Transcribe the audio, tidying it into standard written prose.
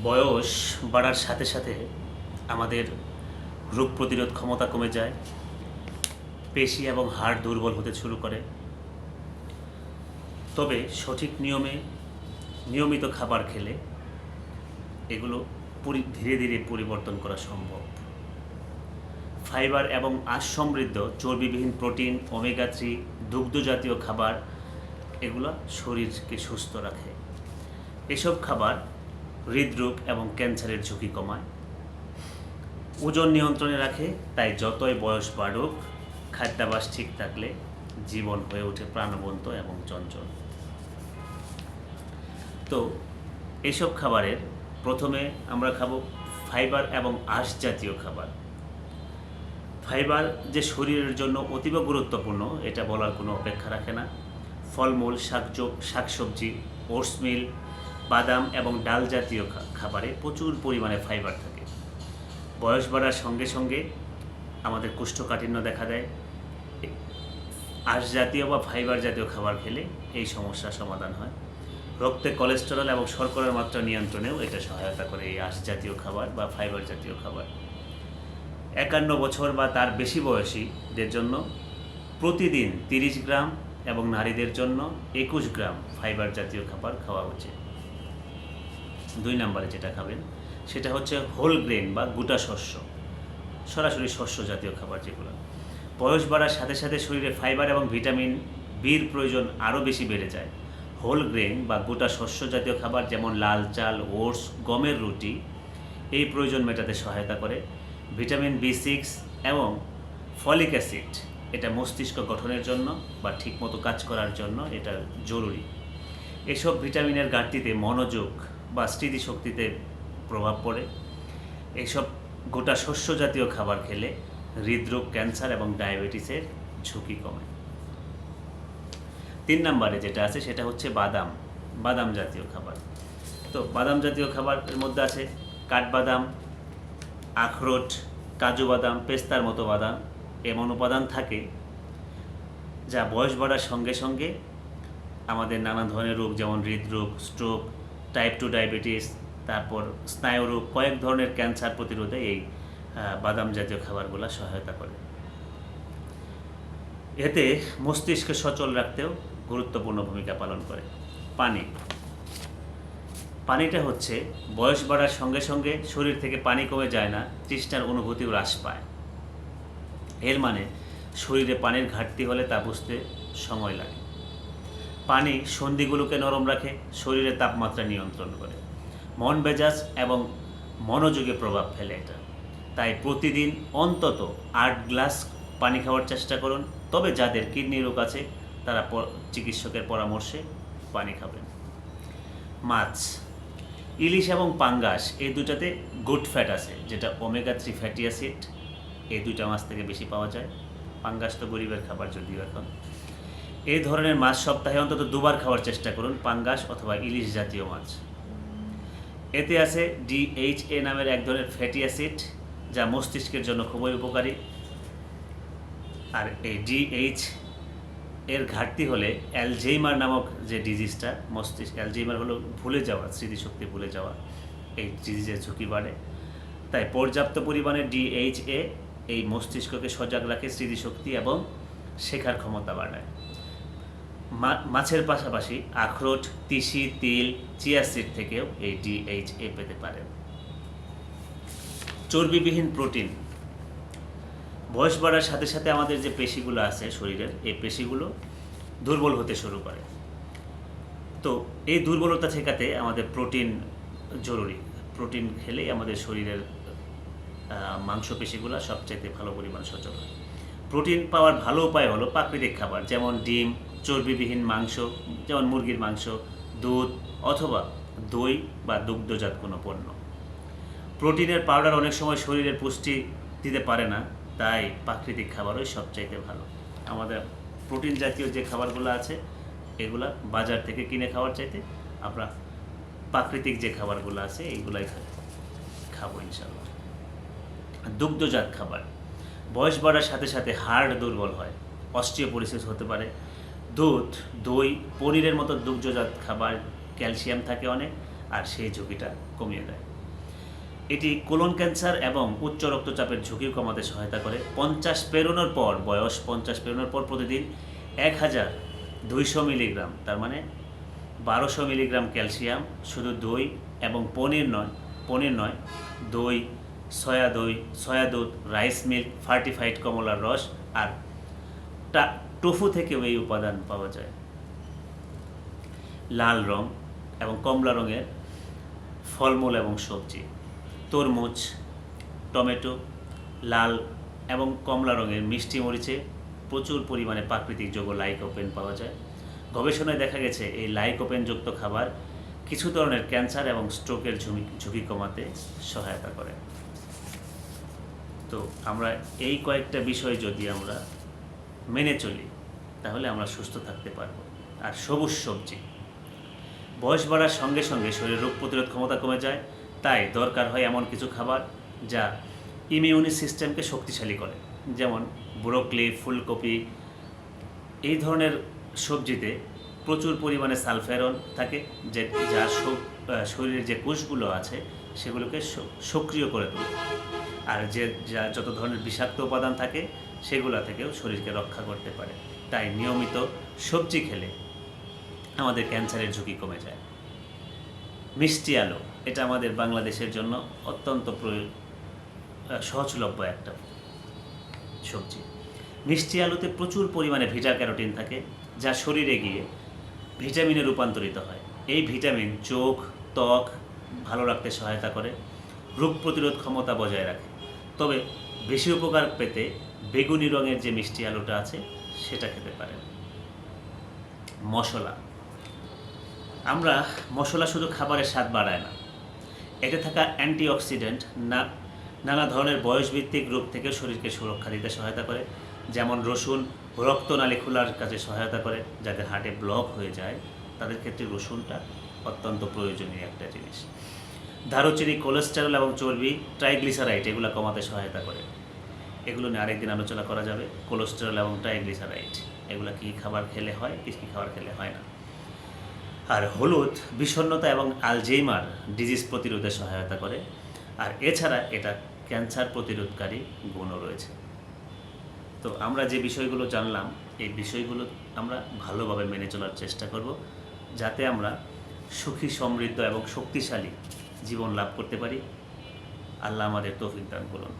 বয়স বাড়ার সাথে সাথে আমাদের রোগ প্রতিরোধ ক্ষমতা কমে যায়, পেশি এবং হাড় দুর্বল হতে শুরু করে। তবে সঠিক নিয়মে নিয়মিত খাবার খেলে এগুলো ধীরে ধীরে পরিবর্তন করা সম্ভব। ফাইবার এবং আঁশ সমৃদ্ধ চর্বিবিহীন প্রোটিন, ওমেগা 3, দুগ্ধ জাতীয় খাবার এগুলো শরীরকে সুস্থ রাখে। এসব খাবার হৃদরোগ এবং ক্যান্সারের ঝুঁকি কমায়, ওজন নিয়ন্ত্রণে রাখে। তাই যতই বয়স বাড়ুক, খাদ্যাভ্যাস ঠিক থাকলে জীবন হয়ে ওঠে প্রাণবন্ত এবং চঞ্চল। তো এসব খাবারের প্রথমে আমরা খাবো ফাইবার এবং আঁশ জাতীয় খাবার। ফাইবার যে শরীরের জন্য অতীব গুরুত্বপূর্ণ এটা বলার কোনো অপেক্ষা রাখে না। ফলমূল, শাকসবজি, ওটসমিল, বাদাম এবং ডাল জাতীয় খাবারে প্রচুর পরিমাণে ফাইবার থাকে। বয়স বাড়ার সঙ্গে সঙ্গে আমাদের কোষ্ঠকাঠিন্য দেখা দেয়। আঁশ জাতীয় বা ফাইবার জাতীয় খাবার খেলে এই সমস্যার সমাধান হয়। রক্তে কোলেস্টেরল এবং শর্করার মাত্রা নিয়ন্ত্রণেও এটা সহায়তা করে এই আঁশ জাতীয় খাবার বা ফাইবার জাতীয় খাবার। 51 বছর বা তার বেশি বয়সীদের জন্য প্রতিদিন 30 গ্রাম এবং নারীদের জন্য 21 গ্রাম ফাইবার জাতীয় খাবার খাওয়া উচিত। 2 নম্বরে যেটা খাবেন সেটা হচ্ছে হোল গ্রেন বা গোটা শস্য, সরাসরি শস্য জাতীয় খাবার যেগুলো। বয়স বাড়ার সাথে সাথে শরীরে ফাইবার এবং ভিটামিন বির প্রয়োজন আরও বেশি বেড়ে যায়। হোল গ্রেন বা গোটা শস্য জাতীয় খাবার যেমন লাল চাল, ওটস, গমের রুটি এই প্রয়োজন মেটাতে সহায়তা করে। ভিটামিন B6 এবং ফলিক অ্যাসিড এটা মস্তিষ্ক গঠনের জন্য বা ঠিকমতো কাজ করার জন্য এটা জরুরি। এসব ভিটামিনের ঘাটতিতে মনোযোগ বা স্মৃতিশক্তিতে প্রভাব পড়ে। এইসব গোটা শস্য জাতীয় খাবার খেলে হৃদরোগ, ক্যান্সার এবং ডায়াবেটিসের ঝুঁকি কমে। 3 নম্বরে যেটা আছে সেটা হচ্ছে বাদাম জাতীয় খাবার। তো বাদাম জাতীয় খাবারের মধ্যে আছে কাঠবাদাম, আখরোট, কাজু বাদাম, পেস্তার মতো বাদাম। এমন উপাদান থাকে যা বয়স বাড়ার সঙ্গে সঙ্গে আমাদের নানা ধরনের রোগ যেমন হৃদরোগ, স্ট্রোক, টাইপ 2 ডায়াবেটিস, তারপর স্নায়ুরোগ, কয়েক ধরনের ক্যান্সার প্রতিরোধে এই বাদাম জাতীয় খাবারগুলো সহায়তা করে। এতে মস্তিষ্ক সচল রাখতেও গুরুত্বপূর্ণ ভূমিকা পালন করে। পানিটা হচ্ছে বয়স বাড়ার সঙ্গে সঙ্গে শরীর থেকে পানি কমে যায় না, তৃষ্ণার অনুভূতিও হ্রাস পায়। এর মানে শরীরে পানির ঘাটতি হলে তা বুঝতে সময় লাগে। পানি সন্ধিগুলোকে নরম রাখে, শরীরের তাপমাত্রা নিয়ন্ত্রণ করে, মন মেজাজ এবং মনোযোগে প্রভাব ফেলে এটা। তাই প্রতিদিন অন্তত 8 গ্লাস পানি খাওয়ার চেষ্টা করুন। তবে যাদের কিডনি রোগ আছে তারা চিকিৎসকের পরামর্শে পানি খাবেন। মাছ, ইলিশ এবং পাঙ্গাস এই দুটাতে গুড ফ্যাট আছে, যেটা ওমেগা 3 ফ্যাটি অ্যাসিড। এই দুইটা মাছ থেকে বেশি পাওয়া যায়। পাঙ্গাস তো গরিবের খাবার যদিও এখন। এই ধরনের মাছ সপ্তাহে অন্তত 2 বার খাওয়ার চেষ্টা করুন, পাঙ্গাস অথবা ইলিশ জাতীয় মাছ। এতে আছে DHA নামের এক ধরনের ফ্যাটি অ্যাসিড যা মস্তিষ্কের জন্য খুবই উপকারী। আর এই DH এর ঘাটতি হলে অ্যালঝেইমার নামক যে ডিজিজটা, অ্যালঝেইমার হলো ভুলে যাওয়া, স্মৃতিশক্তি ভুলে যাওয়া, এই ডিজিজের ঝুঁকি বাড়ে। তাই পর্যাপ্ত পরিমাণে DHA এই মস্তিষ্ককে সজাগ রাখে, স্মৃতিশক্তি এবং শেখার ক্ষমতা বাড়ায়। মাছের পাশাপাশি আখরোট, তিসি, তিল, চিয়া সিড থেকেও এই DHA পেতে পারেন। চর্বিবিহীন প্রোটিন, বয়স বাড়ার সাথে সাথে আমাদের যে পেশিগুলো আছে শরীরের, এই পেশিগুলো দুর্বল হতে শুরু করে। তো এই দুর্বলতা ঠেকাতে আমাদের প্রোটিন জরুরি। প্রোটিন খেলেই আমাদের শরীরের মাংসপেশিগুলো সবচাইতে ভালো পরিমাণ সচল হয়। প্রোটিন পাওয়ার ভালো উপায় হলো প্রাকৃতিক খাবার, যেমন ডিম, চর্বিবিহীন মাংস যেমন মুরগির মাংস, দুধ অথবা দই বা দুগ্ধজাত কোনো পণ্য। প্রোটিনের পাউডার অনেক সময় শরীরের পুষ্টি দিতে পারে না, তাই প্রাকৃতিক খাবারই সবচাইতে ভালো। আমাদের প্রোটিন জাতীয় যে খাবারগুলো আছে এগুলা বাজার থেকে কিনে খাওয়ার চাইতে আমরা প্রাকৃতিক যে খাবারগুলো আছে এইগুলাই খাবো ইনশাআল্লাহ। দুগ্ধজাত খাবার, বয়স বাড়ার সাথে সাথে হাড় দুর্বল হয়, অস্টিওপোরোসিস হতে পারে। দুধ, দই, পনিরের মতো দুগ্ধজাত খাবার ক্যালসিয়াম থাকে অনেক, আর সেই ঝুঁকিটা কমিয়ে দেয়। এটি কোলন ক্যান্সার এবং উচ্চ রক্তচাপের ঝুঁকি কমাতে সহায়তা করে। 50 পেরোনোর পর, বয়স 50 পেরোনোর পর প্রতিদিন 1200 মিলিগ্রাম, তার মানে 1200 মিলিগ্রাম ক্যালসিয়াম শুধু দই এবং পনির নয়, দই, সয়া দুধ, রাইস মিল্ক, ফার্টিফাইড কমলার রস আর টোফু থেকেও এই উপাদান পাওয়া যায়। লাল রং এবং কমলা রঙের ফলমূল এবং সবজি, তরমুজ, টমেটো, লাল এবং কমলা রঙের মিষ্টি মরিচে প্রচুর পরিমাণে প্রাকৃতিক যৌগ লাইকোপেন পাওয়া যায়। গবেষণায় দেখা গেছে এই লাইকোপেনযুক্ত খাবার কিছু ধরনের ক্যান্সার এবং স্ট্রোকের ঝুঁকি কমাতে সহায়তা করে। তো আমরা এই কয়েকটা বিষয় যদি আমরা মেনে চলি তাহলে আমরা সুস্থ থাকতে পারব। আর সবুজ সবজি, বয়স বাড়ার সঙ্গে সঙ্গে শরীরের রোগ প্রতিরোধ ক্ষমতা কমে যায়, তাই দরকার হয় এমন কিছু খাবার যা ইমিউনি সিস্টেমকে শক্তিশালী করে, যেমন ব্রোকলি, ফুলকপি। এই ধরনের সবজিতে প্রচুর পরিমাণে সালফেরন থাকে, যা শরীরের যে কোষগুলো আছে সেগুলোকে সক্রিয় করে তোলে। আর যা যত ধরনের বিষাক্ত উপাদান থাকে সেগুলো থেকেও শরীরকে রক্ষা করতে পারে। তাই নিয়মিত সবজি খেলে আমাদের ক্যান্সারের ঝুঁকি কমে যায়। মিষ্টি আলু, এটা আমাদের বাংলাদেশের জন্য অত্যন্ত সহজলভ্য একটা সবজি। মিষ্টি আলুতে প্রচুর পরিমাণে ভিটা ক্যারোটিন থাকে, যা শরীরে গিয়ে ভিটামিনে রূপান্তরিত হয়। এই ভিটামিন চোখ, ত্বক ভালো রাখতে সহায়তা করে, রোগ প্রতিরোধ ক্ষমতা বজায় রাখে। তবে বেশি উপকার পেতে বেগুনি রঙের যে মিষ্টি আলুটা আছে সেটা খেতে পারেন। মশলা শুধু খাবারের স্বাদ বাড়ায় না, এতে থাকা অ্যান্টিঅক্সিডেন্ট নানা ধরনের বয়সভিত্তিক রোগ থেকে শরীরকে সুরক্ষা দিতে সহায়তা করে। যেমন রসুন রক্তনালী খোলার কাজে সহায়তা করে, যাদের হার্টে ব্লক হয়ে যায় তাদের ক্ষেত্রে রসুনটা অত্যন্ত প্রয়োজনীয় একটা জিনিস। দারুচিনি কোলেস্টেরল এবং চর্বি, ট্রাইগ্লিসারাইড এগুলো কমাতে সহায়তা করে। এগুলো নিয়ে আরেকদিন আলোচনা করা যাবে। কোলেস্টেরল এবং ট্রাইগ্লিসারাইড এগুলো কী খাবার খেলে হয়, কী খাবার খেলে হয় না। আর হলুদ বিষণ্ণতা এবং আলঝেইমার ডিজিজ প্রতিরোধে সহায়তা করে। আর এছাড়া এটা ক্যান্সার প্রতিরোধকারী গুণও রয়েছে। তো আমরা যে বিষয়গুলো জানলাম এই বিষয়গুলো আমরা ভালোভাবে মেনে চলার চেষ্টা করব, যাতে আমরা সুখী, সমৃদ্ধ এবং শক্তিশালী জীবন লাভ করতে পারি। আল্লাহ আমাদের তৌফিক দান করুন।